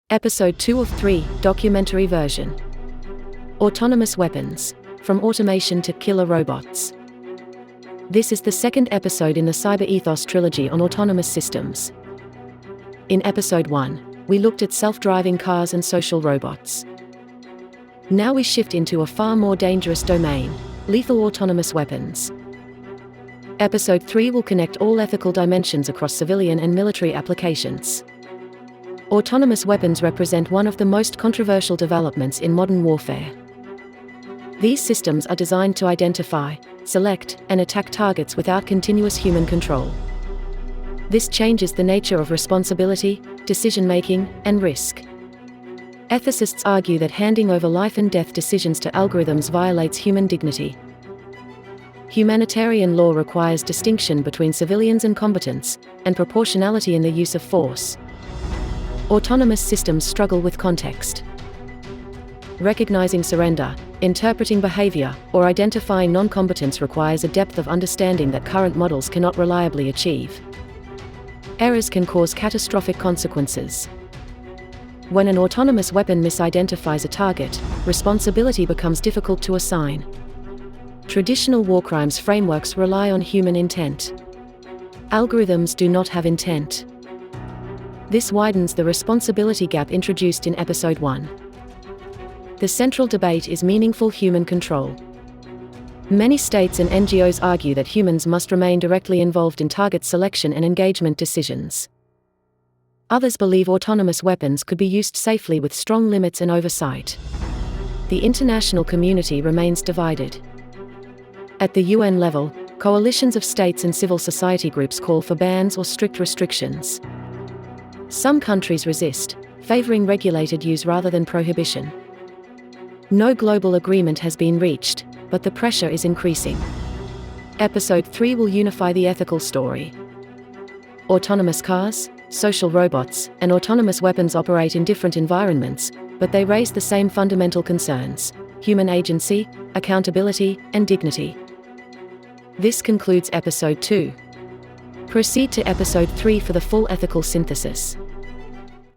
Episode 2 of 3, documentary version. Autonomous weapons, from automation to killer robots. This is the second episode in the Cyber Ethos trilogy on autonomous systems. In episode 1, we looked at self-driving cars and social robots. Now we shift into a far more dangerous domain, lethal autonomous weapons. Episode 3 will connect all ethical dimensions across civilian and military applications. Autonomous weapons represent one of the most controversial developments in modern warfare. These systems are designed to identify, select, and attack targets without continuous human control. This changes the nature of responsibility, decision-making, and risk. Ethicists argue that handing over life and death decisions to algorithms violates human dignity. Humanitarian law requires distinction between civilians and combatants, and proportionality in the use of force. Autonomous systems struggle with context. Recognizing surrender, interpreting behavior, or identifying non-combatants requires a depth of understanding that current models cannot reliably achieve. Errors can cause catastrophic consequences. When an autonomous weapon misidentifies a target, responsibility becomes difficult to assign. Traditional war crimes frameworks rely on human intent. Algorithms do not have intent. This widens the responsibility gap introduced in episode 1. The central debate is meaningful human control. Many states and NGOs argue that humans must remain directly involved in target selection and engagement decisions. Others believe autonomous weapons could be used safely with strong limits and oversight. The international community remains divided. At the UN level, coalitions of states and civil society groups call for bans or strict restrictions. Some countries resist, favoring regulated use rather than prohibition. No global agreement has been reached, but the pressure is increasing. Episode 3 will unify the ethical story. Autonomous cars, social robots, and autonomous weapons operate in different environments, but they raise the same fundamental concerns: human agency, accountability, and dignity. This concludes episode 2. Proceed to episode 3 for the full ethical synthesis.